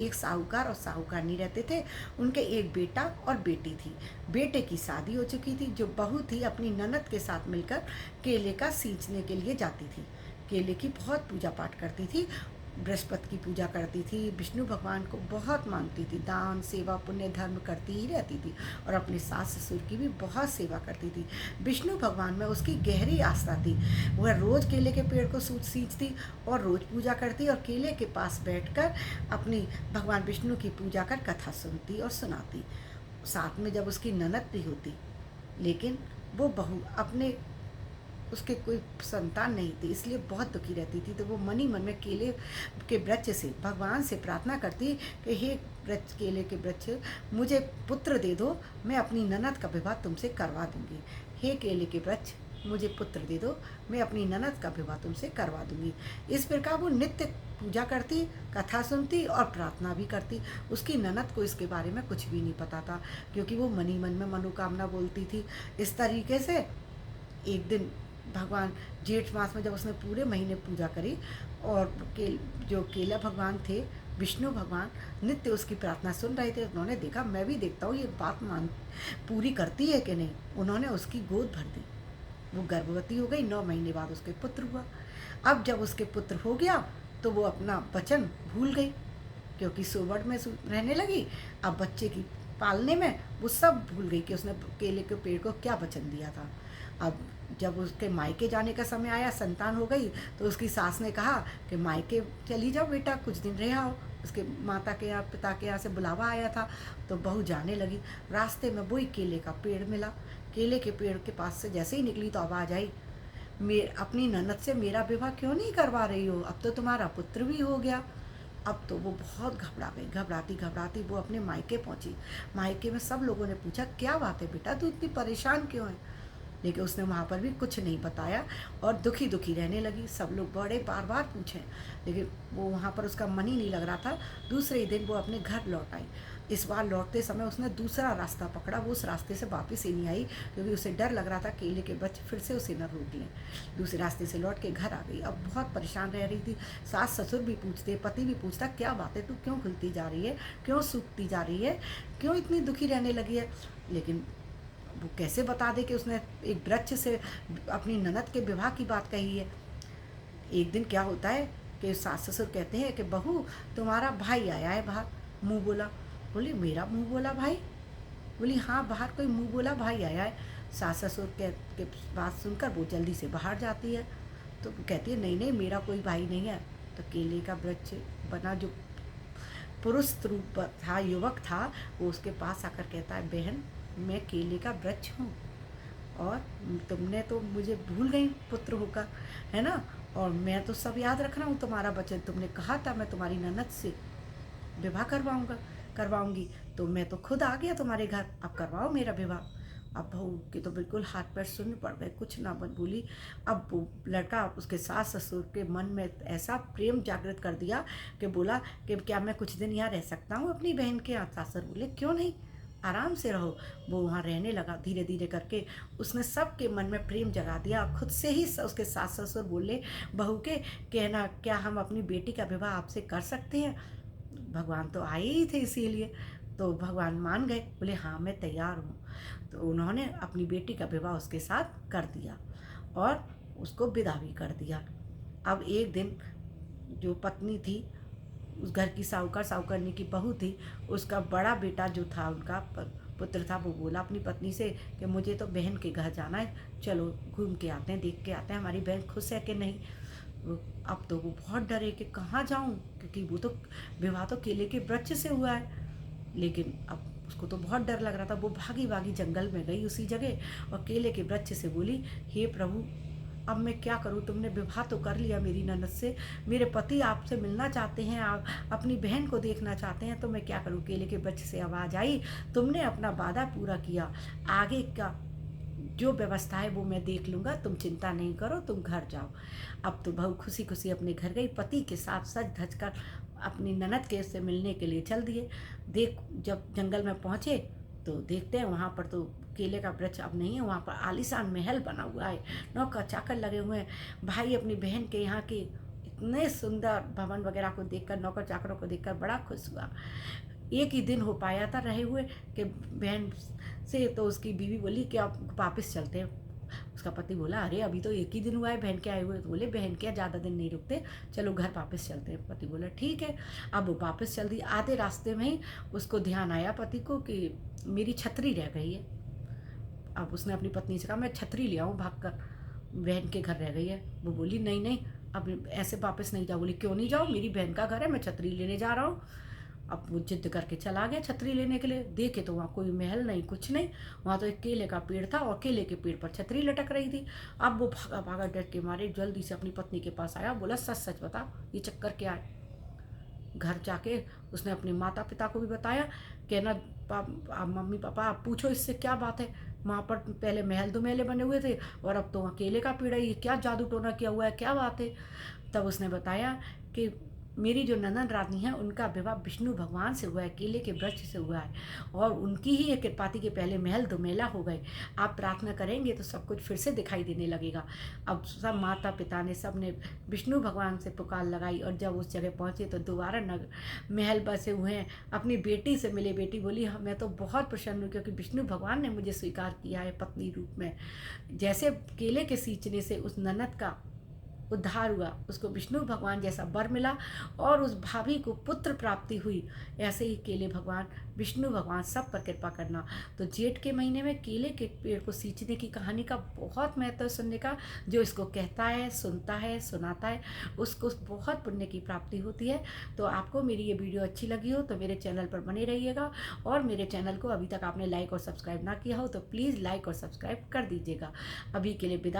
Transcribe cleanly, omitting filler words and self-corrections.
एक साहूकार और साहूकारनी रहते थे। उनके एक बेटा और बेटी थी। बेटे की शादी हो चुकी थी। जो बहू थी अपनी ननद के साथ मिलकर केले का सींचने के लिए जाती थी। केले की बहुत पूजा पाठ करती थी। बृहस्पति की पूजा करती थी। विष्णु भगवान को बहुत मानती थी। दान सेवा पुण्य धर्म करती ही रहती थी और अपने सास ससुर की भी बहुत सेवा करती थी। विष्णु भगवान में उसकी गहरी आस्था थी। वह रोज केले के पेड़ को सींचती और रोज पूजा करती और केले के पास बैठकर अपनी भगवान विष्णु की पूजा कर कथा सुनती और सुनाती। साथ में जब उसकी ननद भी होती, लेकिन वो बहू अपने उसके कोई संतान नहीं थी, इसलिए बहुत दुखी रहती थी। तो वो मन ही मन में केले के वृक्ष से भगवान से प्रार्थना करती कि हे वृक्ष, केले के वृक्ष, मुझे पुत्र दे दो, मैं अपनी ननद का विवाह तुमसे करवा दूंगी। हे केले के वृक्ष, मुझे पुत्र दे दो, मैं अपनी ननद का विवाह तुमसे करवा दूंगी। इस प्रकार वो नित्य पूजा करती, कथा सुनती और प्रार्थना भी करती। उसकी ननद को इसके बारे में कुछ भी नहीं पता था, क्योंकि वो मन ही मन में मनोकामना बोलती थी। इस तरीके से एक दिन भगवान जेठ मास में जब उसने पूरे महीने पूजा करी और जो केला भगवान थे, विष्णु भगवान नित्य उसकी प्रार्थना सुन रहे थे। उन्होंने देखा, मैं भी देखता हूँ ये बात मान पूरी करती है कि नहीं। उन्होंने उसकी गोद भर दी। वो गर्भवती हो गई। 9 महीने बाद उसके पुत्र हुआ। अब जब उसके पुत्र हो गया तो वो अपना वचन भूल गई, क्योंकि सोवड़ में रहने लगी। अब बच्चे की पालने में वो सब भूल गई कि उसने केले के पेड़ को क्या वचन दिया था। अब जब उसके मायके जाने का समय आया, संतान हो गई, तो उसकी सास ने कहा कि मायके चली जाओ बेटा, कुछ दिन रह आओ। उसके माता के यहाँ, पिता के यहाँ से बुलावा आया था। तो बहू जाने लगी। रास्ते में वही केले का पेड़ मिला। केले के पेड़ के पास से जैसे ही निकली तो आवाज़ आई, अपनी ननद से मेरा विवाह क्यों नहीं करवा रही हो, अब तो तुम्हारा पुत्र भी हो गया। अब तो वो बहुत घबरा गई। घबराती घबराती वो अपने मायके पहुंची। मायके में सब लोगों ने पूछा, क्या बात है बेटा, तू इतनी परेशान क्यों है। लेकिन उसने वहाँ पर भी कुछ नहीं बताया और दुखी दुखी रहने लगी। सब लोग बड़े बार बार पूछें, लेकिन वो वहाँ पर उसका मन ही नहीं लग रहा था। दूसरे ही दिन वो अपने घर लौट आई। इस बार लौटते समय उसने दूसरा रास्ता पकड़ा। वो उस रास्ते से वापस ही नहीं आई, क्योंकि उसे डर लग रहा था केले के बच्चे फिर से उसे न रोक लें। दूसरे रास्ते से लौट के घर आ गई। अब बहुत परेशान रह रही थी। सास ससुर भी पूछते, पति भी पूछता, क्या बात है, तू क्यों खुलती जा रही है, क्यों सूखती जा रही है, क्यों इतनी दुखी रहने लगी है। लेकिन वो कैसे बता दे कि उसने एक वृक्ष से अपनी ननद के विवाह की बात कही है। एक दिन क्या होता है कि सास ससुर कहते हैं कि बहू, तुम्हारा भाई आया है बाहर। मुंह बोला। बोली, मेरा मुंह बोला भाई। बोली, हाँ, बाहर कोई मुंह बोला भाई आया है। सास ससुर के बात सुनकर वो जल्दी से बाहर जाती है। तो कहती है, नहीं नहीं, मेरा कोई भाई नहीं है। तो केले का वृक्ष बना जो पुरुष रूप था, युवक था, वो उसके पास आकर कहता है, बहन, मैं केले का वृक्ष हूँ और तुमने तो मुझे भूल गई पुत्र होकर, है ना। और मैं तो सब याद रख रहा हूँ तुम्हारा वचन। तुमने कहा था मैं तुम्हारी ननद से विवाह करवाऊंगी। तो मैं तो खुद आ गया तुम्हारे घर, अब करवाओ मेरा विवाह। अब बहू के तो बिल्कुल हाथ पैर शून्य पड़ गए, कुछ ना बन बोली। अब वो लड़का उसके सास ससुर के मन में ऐसा प्रेम जागृत कर दिया कि बोला कि क्या मैं कुछ दिन यहाँ रह सकता हूँ अपनी बहन के यहाँ। सास ससुर बोले, क्यों नहीं, आराम से रहो। वो वहाँ रहने लगा। धीरे धीरे करके उसने सबके मन में प्रेम जगा दिया। खुद से ही उसके सास ससुर बोले बहू के, कहना, क्या हम अपनी बेटी का विवाह आपसे कर सकते हैं। भगवान तो आए ही थे इसीलिए। तो भगवान मान गए, बोले हाँ मैं तैयार हूँ। तो उन्होंने अपनी बेटी का विवाह उसके साथ कर दिया और उसको विदा भी कर दिया। अब एक दिन जो पत्नी थी, उस घर की साहूकारनी की बहू थी, उसका बड़ा बेटा जो था, उनका पुत्र था, वो बोला अपनी पत्नी से कि मुझे तो बहन के घर जाना है, चलो घूम के आते हैं, देख के आते हैं हमारी बहन खुश है कि नहीं। अब तो वो बहुत डरे कि कहाँ जाऊँ, क्योंकि वो तो विवाह तो केले के वृक्ष से हुआ है। लेकिन अब उसको तो बहुत डर लग रहा था। वो भागी भागी जंगल में गई उसी जगह और केले के वृक्ष से बोली, हे प्रभु, अब मैं क्या करूँ, तुमने विवाह तो कर लिया मेरी ननद से, मेरे पति आपसे मिलना चाहते हैं, आप अपनी बहन को देखना चाहते हैं, तो मैं क्या करूँ। केले के वृक्ष से आवाज़ आई, तुमने अपना वादा पूरा किया, आगे का जो व्यवस्था है वो मैं देख लूँगा, तुम चिंता नहीं करो, तुम घर जाओ। अब तो बहू खुशी खुशी अपने घर गई, पति के साथ सज धज कर अपनी ननद के से मिलने के लिए चल दिए। जब जंगल में पहुँचे तो देखते हैं वहाँ पर तो केले का वृक्ष अब नहीं है, वहाँ पर आलीशान महल बना हुआ है, नौकर चाकर लगे हुए हैं। भाई अपनी बहन के यहाँ के इतने सुंदर भवन वगैरह को देखकर, नौकर चाकरों को देखकर बड़ा खुश हुआ। एक ही दिन हो पाया था रहे हुए कि बहन से, तो उसकी बीवी बोली कि आप वापस चलते हैं। उसका पति बोला अरे अभी तो एक ही दिन हुआ है बहन के आए हुए। तो बोले बहन क्या ज़्यादा दिन नहीं रुकते, चलो घर वापस चलते हैं। पति बोला ठीक है। अब वो वापस चल दी। आधे रास्ते में ही उसको ध्यान आया पति को कि मेरी छतरी रह गई है। अब उसने अपनी पत्नी से कहा मैं छतरी ले आऊँ भाग कर, बहन के घर रह गई है। वो बोली नहीं नहीं, अब ऐसे वापस नहीं जाओ। बोली क्यों नहीं जाओ, मेरी बहन का घर है, मैं छतरी लेने जा रहा हूँ। अब वो जिद करके चला गया छतरी लेने के लिए। देखे तो वहाँ कोई महल नहीं, कुछ नहीं, वहाँ तो एक केले का पेड़ था और केले के पेड़ पर छतरी लटक रही थी। अब वो भागा भागा डर के मारे जल्दी से अपनी पत्नी के पास आया। बोला सच सच बता ये चक्कर क्या है। घर जाके उसने अपने माता पिता को भी बताया कि ना मम्मी पापा आप पूछो इससे क्या बात है, वहाँ पर पहले महल दो महले बने हुए थे और अब तो वहाँ केले का पेड़ है, ये क्या जादू टोना किया हुआ है, क्या बात है। तब उसने बताया कि मेरी जो ननद रानी है उनका विवाह विष्णु भगवान से हुआ है, केले के वृक्ष से हुआ है, और उनकी ही एक कृपाति के पहले महल दो मेला हो गए। आप प्रार्थना करेंगे तो सब कुछ फिर से दिखाई देने लगेगा। अब सब माता पिता ने सब ने विष्णु भगवान से पुकार लगाई और जब उस जगह पहुँचे तो दोबारा महल बसे हुए हैं। अपनी बेटी से मिले। बेटी बोली हाँ मैं तो बहुत प्रसन्न हूँ क्योंकि विष्णु भगवान ने मुझे स्वीकार किया है पत्नी रूप में। जैसे केले के सींचने से उस ननद का उद्धार हुआ, उसको विष्णु भगवान जैसा वर मिला और उस भाभी को पुत्र प्राप्ति हुई, ऐसे ही केले भगवान विष्णु भगवान सब पर कृपा करना। तो जेठ के महीने में केले के पेड़ को सींचने की कहानी का बहुत महत्व सुनने का। जो इसको कहता है, सुनता है, सुनाता है, उसको बहुत पुण्य की प्राप्ति होती है। तो आपको मेरी ये वीडियो अच्छी लगी हो तो मेरे चैनल पर बने रहिएगा, और मेरे चैनल को अभी तक आपने लाइक और सब्सक्राइब ना किया हो तो प्लीज़ लाइक और सब्सक्राइब कर दीजिएगा। अभी के लिए विदा।